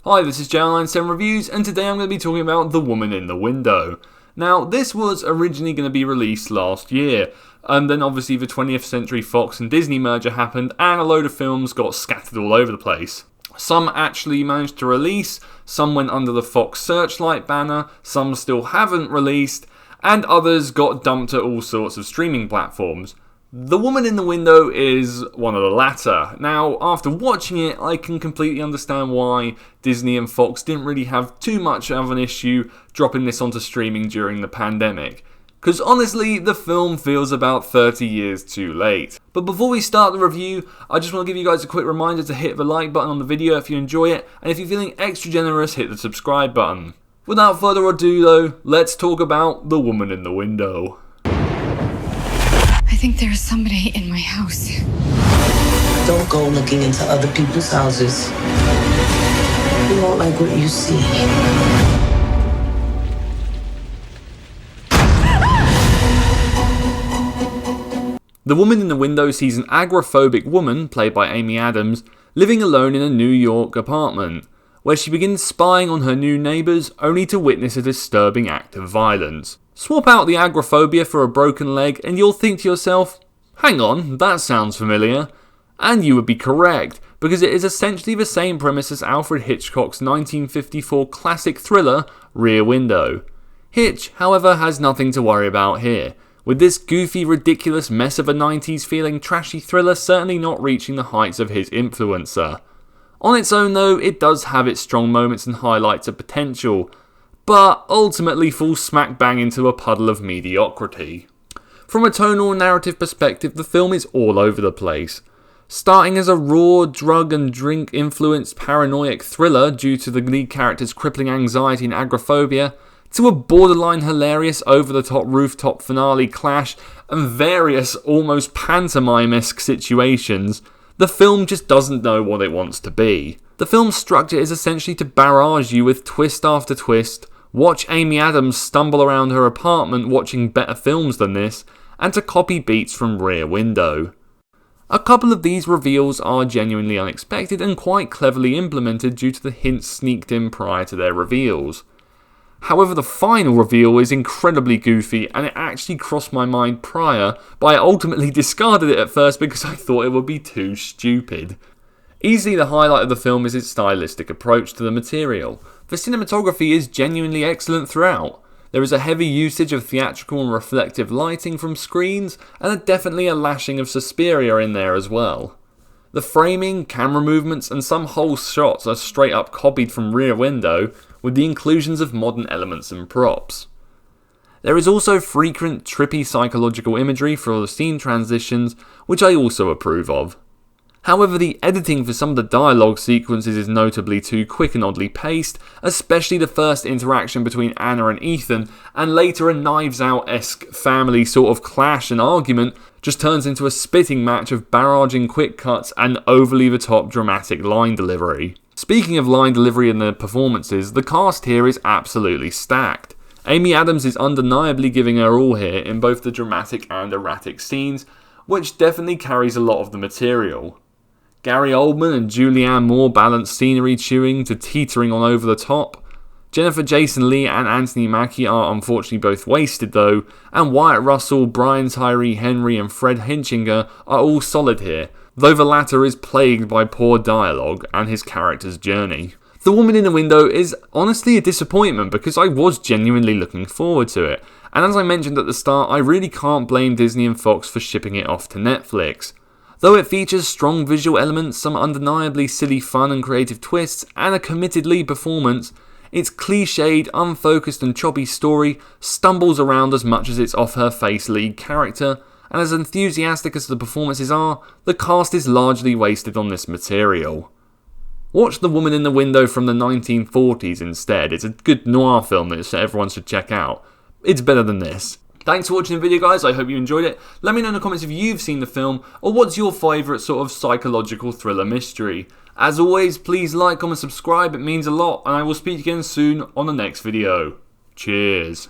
Hi, this is J997 Reviews, and today I'm going to be talking about The Woman in the Window. Now, this was originally going to be released last year, and then obviously the 20th Century Fox and Disney merger happened, and a load of films got scattered all over the place. Some actually managed to release, some went under the Fox Searchlight banner, some still haven't released, and others got dumped at all sorts of streaming platforms. The Woman in the Window is one of the latter. Now, after watching it, I can completely understand why Disney and Fox didn't really have too much of an issue dropping this onto streaming during the pandemic. Because honestly, the film feels about 30 years too late. But before we start the review, I just want to give you guys a quick reminder to hit the like button on the video if you enjoy it, and if you're feeling extra generous, hit the subscribe button. Without further ado though, let's talk about The Woman in the Window. I think there is somebody in my house. Don't go looking into other people's houses. You won't like what you see. The Woman in the Window sees an agoraphobic woman, played by Amy Adams, living alone in a New York apartment, where she begins spying on her new neighbours only to witness a disturbing act of violence. Swap out the agoraphobia for a broken leg and you'll think to yourself, hang on, that sounds familiar. And you would be correct, because it is essentially the same premise as Alfred Hitchcock's 1954 classic thriller, Rear Window. Hitch, however, has nothing to worry about here, with this goofy, ridiculous mess of a 90s feeling trashy thriller certainly not reaching the heights of his influencer. On its own though, it does have its strong moments and highlights of potential, but ultimately falls smack bang into a puddle of mediocrity. From a tonal and narrative perspective, the film is all over the place. Starting as a raw, drug and drink influenced paranoid thriller due to the lead character's crippling anxiety and agoraphobia, to a borderline hilarious over-the-top rooftop finale clash and various almost pantomime-esque situations, the film just doesn't know what it wants to be. The film's structure is essentially to barrage you with twist after twist, watch Amy Adams stumble around her apartment watching better films than this, and to copy beats from Rear Window. A couple of these reveals are genuinely unexpected and quite cleverly implemented due to the hints sneaked in prior to their reveals. However, the final reveal is incredibly goofy, and it actually crossed my mind prior, but I ultimately discarded it at first because I thought it would be too stupid. Easily the highlight of the film is its stylistic approach to the material. The cinematography is genuinely excellent throughout. There is a heavy usage of theatrical and reflective lighting from screens, and definitely a lashing of Suspiria in there as well. The framing, camera movements, and some whole shots are straight up copied from Rear Window, with the inclusions of modern elements and props. There is also frequent trippy psychological imagery for the scene transitions, which I also approve of. However, the editing for some of the dialogue sequences is notably too quick and oddly paced, especially the first interaction between Anna and Ethan, and later a Knives Out-esque family sort of clash and argument just turns into a spitting match of barraging quick cuts and overly the top dramatic line delivery. Speaking of line delivery and the performances, the cast here is absolutely stacked. Amy Adams is undeniably giving her all here in both the dramatic and erratic scenes, which definitely carries a lot of the material. Gary Oldman and Julianne Moore balance scenery chewing to teetering on over the top. Jennifer Jason Leigh and Anthony Mackie are unfortunately both wasted though, and Wyatt Russell, Brian Tyree Henry and Fred Hinchinger are all solid here, though the latter is plagued by poor dialogue and his character's journey. The Woman in the Window is honestly a disappointment because I was genuinely looking forward to it, and as I mentioned at the start, I really can't blame Disney and Fox for shipping it off to Netflix. Though it features strong visual elements, some undeniably silly fun and creative twists, and a committed lead performance, its cliched, unfocused and choppy story stumbles around as much as its off-her-face lead character, and as enthusiastic as the performances are, the cast is largely wasted on this material. Watch The Woman in the Window from the 1940s instead. It's a good noir film that everyone should check out. It's better than this. Thanks for watching the video guys, I hope you enjoyed it. Let me know in the comments if you've seen the film, or what's your favourite sort of psychological thriller mystery. As always, please like, comment, subscribe, it means a lot, and I will speak again soon on the next video. Cheers.